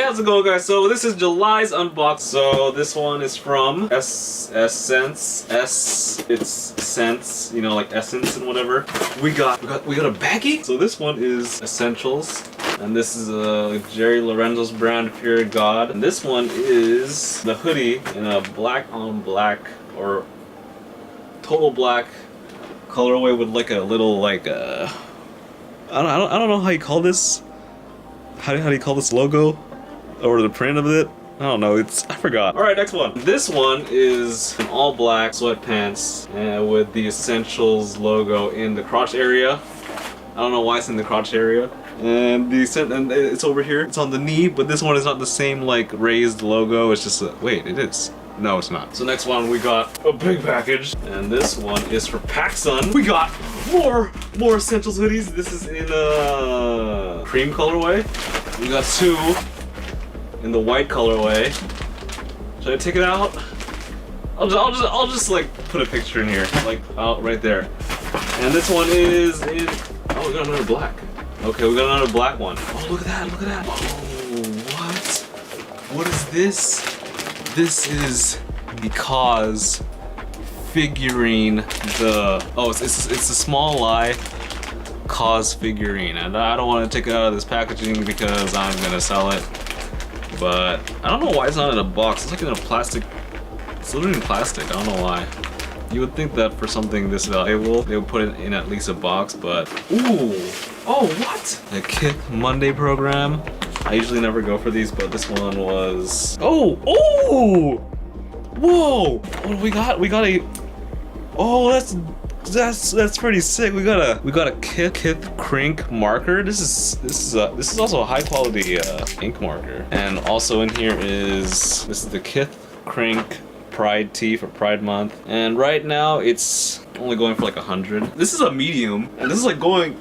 how's it going, guys? So this is July's unbox. So this one is from Essence. It's scents, you know, like essence and whatever. We got a baggie. So this one is Essentials, and this is a Jerry Lorenzo's brand, Pure God. And this one is the hoodie in a black on black or total black colorway with like a little like I don't know how you call this. How do you call this logo? Or the print of it? I don't know, I forgot. Alright, next one. This one is an all black sweatpants with the Essentials logo in the crotch area. I don't know why it's in the crotch area. And it's over here. It's on the knee, but this one is not the same like raised logo. It's just wait, it is. No, it's not. So next one, we got a big package, and this one is for PacSun. We got more Essentials hoodies. This is in a cream colorway. We got two in the white colorway. Should I take it out? I'll just like put a picture in here, like out right there. And this one is in. Oh, we got another black. Okay, we got another black one. Oh, look at that! Look at that! Oh, what? What is this? This is the Cause figurine. It's a small lie Cause figurine, and I don't want to take it out of this packaging because I'm gonna sell it. But I don't know why it's not in a box. It's like in a plastic. It's literally in plastic. I don't know why. You would think that for something this valuable, they would put it in at least a box, but ooh! Oh, what? The Kith Monday program. I usually never go for these, but this one was. Oh! Whoa! What do we got? We got a. Oh, that's pretty sick. We got a Kith Crink marker. This is also a high quality ink marker. And also in here this is the Kith Crink Pride tee for Pride Month. And right now it's only going for like 100. This is a medium, and this is like going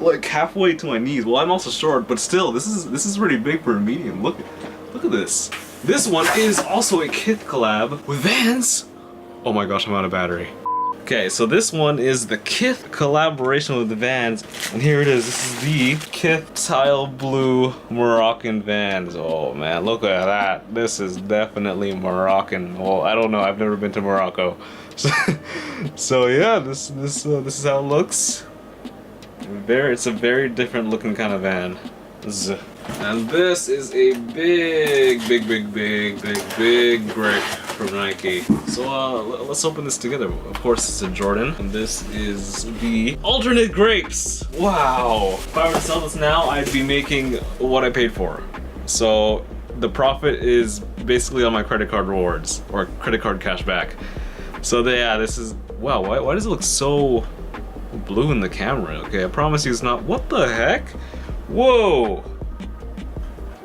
like halfway to my knees. Well, I'm also short, but still, this is pretty big for a medium. Look at this. This one is also a Kith collab with Vans. Oh my gosh, I'm out of battery. Okay, so this one is the Kith collaboration with the Vans, and here it is. This is the Kith Tile Blue Moroccan Vans. Oh man, look at that. This is definitely Moroccan. Well, I don't know. I've never been to Morocco, so yeah, this is how it looks. It's a very different looking kind of van. And this is a big brick from Nike. So let's open this together. Of course it's a Jordan, and this is the alternate grapes. Wow! If I were to sell this now, I'd be making what I paid for. So the profit is basically on my credit card rewards or credit card cash back. So yeah, this is wow. Why does it look so blue in the camera? Okay, I promise you it's not. What the heck? Whoa!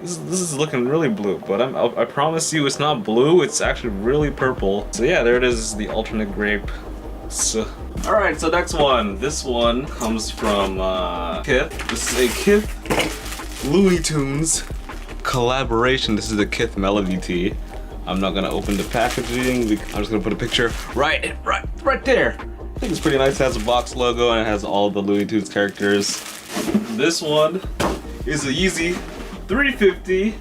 This is looking really blue, but I promise you it's not blue. It's actually really purple. So yeah, there it is, the alternate grape. So, all right, so next one. This one comes from Kith. This is a Kith Looney Tunes collaboration. This is the Kith Melody tee. I'm not gonna open the packaging. I'm just gonna put a picture right there. I think it's pretty nice. It has a box logo and it has all the Looney Tunes characters. This one is a Yeezy 350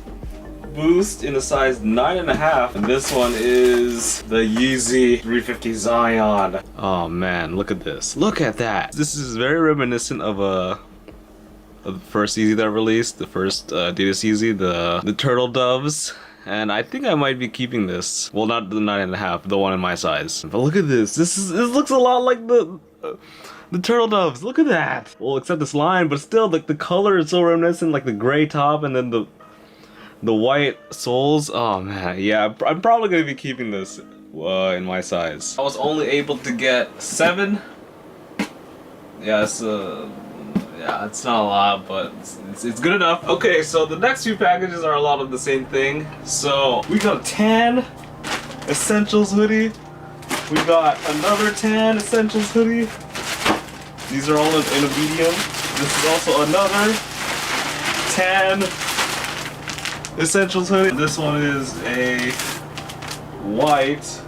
Boost in a size 9.5, and this one is the Yeezy 350 Zion. Oh man, look at this! Look at that! This is very reminiscent of the first Yeezy that released, the first Adidas Yeezy, the Turtle Doves. And I think I might be keeping this. Well, not the 9.5, the one in my size. But look at this! This looks a lot like the Turtle Doves. Look at that. Well, except this line, but still, like the color is so reminiscent, like the gray top and then the white soles. Oh man, yeah, I'm probably gonna be keeping this in my size. I was only able to get 7. Yeah, it's not a lot, but it's good enough. Okay, so the next few packages are a lot of the same thing. So we got a tan Essentials hoodie. We got another tan Essentials hoodie. These are all in a medium. This is also another tan Essentials hoodie. This one is a white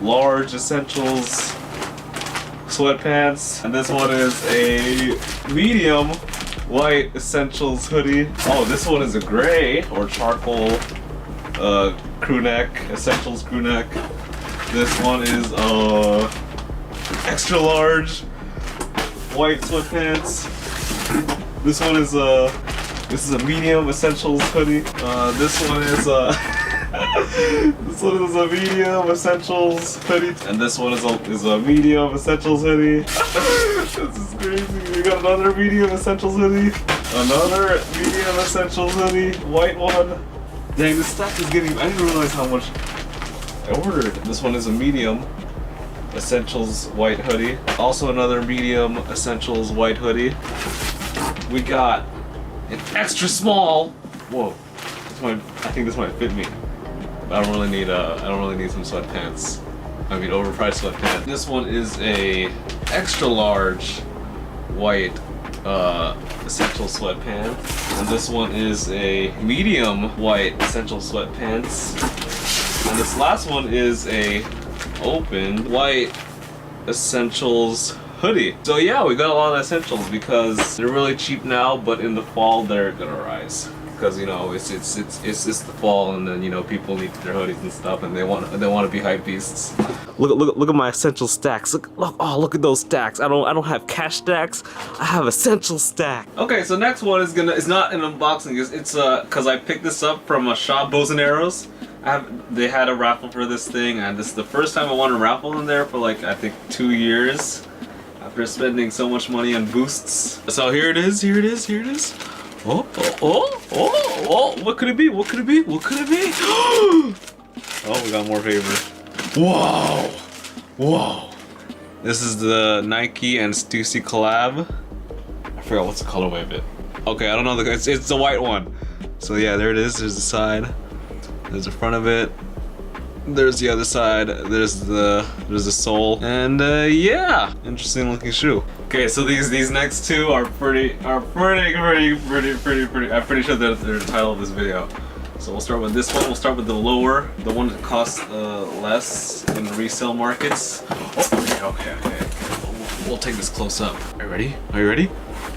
large Essentials sweatpants, and this one is a medium white essentials hoodie. Oh, this one is a gray or charcoal crew neck, essentials crew neck. This one is extra large white sweatpants. This one is this is a medium essentials hoodie. This one is this one is a medium essentials hoodie, and this one is a medium essentials hoodie. This is crazy. We got another medium essentials hoodie, another medium essentials hoodie, white one. Dang, this stack is getting. I didn't realize how much I ordered. This one is a medium essentials white hoodie. Also another medium essentials white hoodie. We got an extra small. Whoa, I think this might fit me. I don't really need some sweatpants. I mean overpriced sweatpants. This one is a extra large white essential sweatpants, and this one is a medium white essential sweatpants, and this last one is a open white essentials hoodie. So yeah, we got a lot of essentials because they're really cheap now, but in the fall they're gonna rise. Because you know it's the fall, and then you know people need their hoodies and stuff, and they want to be hype beasts. Look at my essential stacks. Look at those stacks. I don't have cash stacks. I have essential stack. Okay, so next one is not an unboxing. It's because I picked this up from a shop, Bows and Arrows. They had a raffle for this thing, and this is the first time I won a raffle in there for like I think 2 years. After spending so much money on boosts. So here it is. Oh, what could it be? What could it be? What could it be? Oh, we got more paper. Whoa. This is the Nike and Stussy collab. I forgot what's the colorway of it. Okay, I don't know, it's the white one. So yeah, there it is. There's the side. There's the front of it. There's the other side. There's the sole. And yeah, interesting looking shoe. Okay, so these next two are pretty. I'm pretty sure they're the title of this video. So we'll start with this one. We'll start with the lower, the one that costs less in resale markets. Oh, okay. We'll take this close up. Are you ready?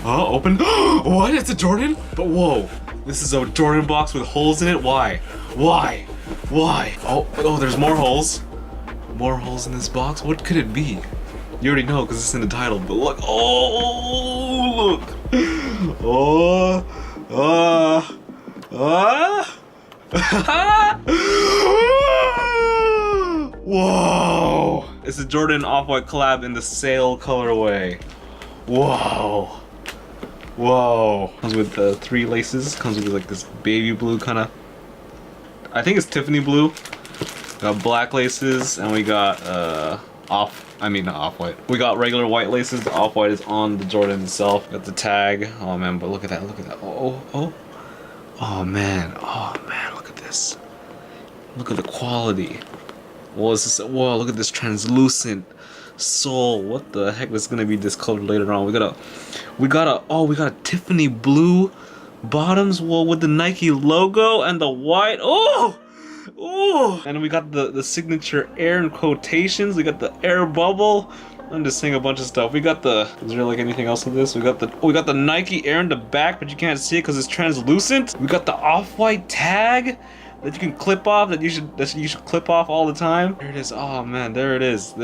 Oh, open. What? It's a Jordan? But whoa, this is a Jordan box with holes in it. Why? Oh, there's more holes. More holes in this box. What could it be? You already know because it's in the title. But look. Oh, look. Whoa! It's a Jordan Off-White collab in the sail colorway. Whoa! Comes with 3 laces. Comes with like this baby blue kind of. I think it's Tiffany blue. Got black laces, and we got not off-white. We got regular white laces. The off-white is on the Jordan itself. Got the tag. Oh man, but look at that. Oh man, look at this. Look at the quality. Whoa, look at this translucent sole. What the heck is gonna be discolored later on? We got a Tiffany blue bottoms, with the Nike logo and the white. Oh! And we got the signature air in quotations. We got the air bubble. I'm just saying a bunch of stuff. We got the. Is there like anything else with this? We got the Nike air in the back, but you can't see it because it's translucent. We got the off-white tag that you can clip off. That you should clip off all the time. There it is. Oh man, there it is.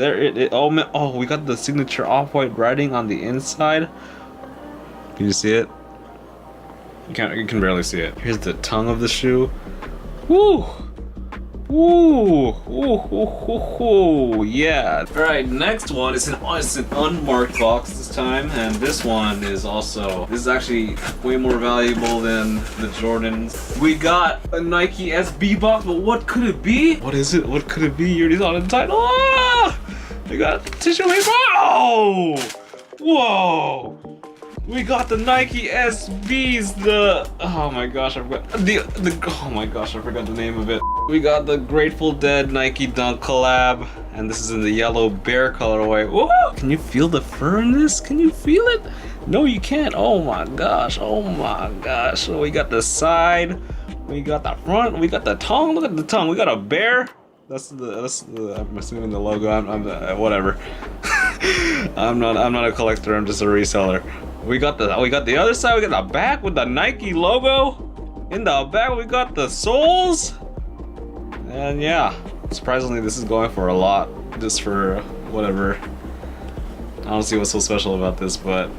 Oh man. Oh, we got the signature off-white writing on the inside. Can you see it? You can barely see it. Here's the tongue of the shoe. Woo! Yeah. Alright, next one is it's an unmarked box this time, and this one is actually way more valuable than the Jordans. We got a Nike SB box, but what could it be? What is it? What could it be? You already saw the title. We got tissue paper. Oh! Whoa! We got the Nike SBs, oh my gosh, I forgot I forgot the name of it. We got the Grateful Dead Nike Dunk collab, and this is in the yellow bear colorway. Woo! Can you feel the fur in this? Can you feel it? No, you can't. Oh my gosh. So we got the side, we got the front, we got the tongue. Look at the tongue. We got a bear. That's the I'm assuming the logo. I'm whatever. I'm not a collector. I'm just a reseller. We got the other side. We got the back with the Nike logo. In the back, we got the soles. And yeah, surprisingly, this is going for a lot. Just for whatever. I don't see what's so special about this, but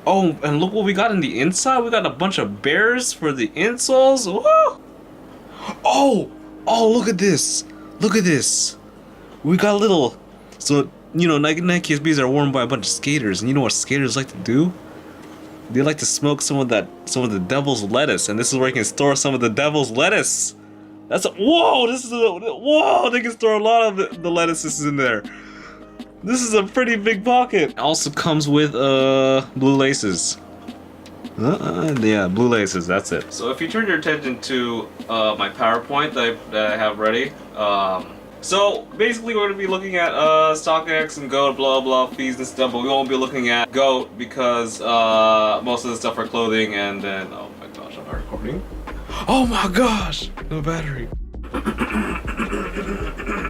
oh, and look what we got in the inside. We got a bunch of bears for the insoles. Woo! Oh, look at this. Look at this. We got little. So you know, Nike SBs are worn by a bunch of skaters, and you know what skaters like to do? They like to smoke some of the devil's lettuce, and this is where you can store some of the devil's lettuce. Whoa! They can store a lot of the lettuces in there. This is a pretty big pocket. It also comes with blue laces. Yeah, blue laces. That's it. So if you turn your attention to my PowerPoint that I have ready, so basically we're gonna be looking at StockX and GOAT, blah blah fees and stuff, but we won't be looking at GOAT because most of the stuff are clothing, and then oh my gosh, I'm not recording. Oh my gosh, no battery.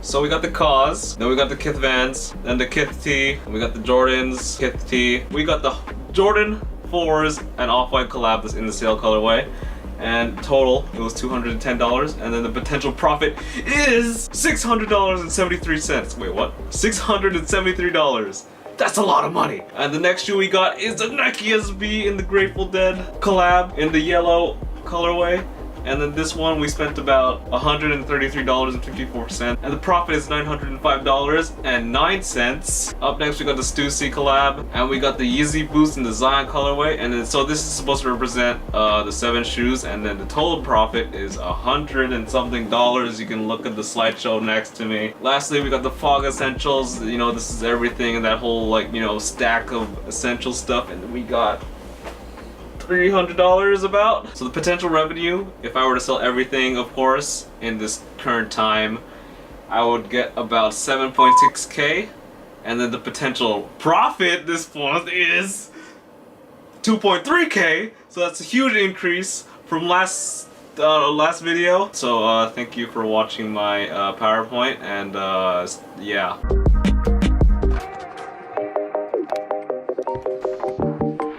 So we got the Cause, then we got the Kith Vans, then the Kith Tee, we got the Jordans, Kith Tee, we got the Jordan 4s and Off-White collab that's in the sale colorway. And total, it was $210, and then the potential profit is $600.73. Wait, what? $673. That's a lot of money. And the next shoe we got is the Nike SB in the Grateful Dead collab in the yellow colorway. And then this one we spent about $133.54, and the profit is $905.09. Up next we got the Stussy collab, and we got the Yeezy Boost in the Zion colorway, and then so this is supposed to represent the 7 shoes, and then the total profit is $100 and something. You can look at the slideshow next to me. Lastly, we got the Fog Essentials. You know, this is everything, and that whole like, you know, stack of essential stuff, and then we got $300 about. So the potential revenue, if I were to sell everything, of course, in this current time, I would get about 7.6K, and then the potential profit this month is 2.3K. So that's a huge increase from last video. So thank you for watching my PowerPoint, and yeah.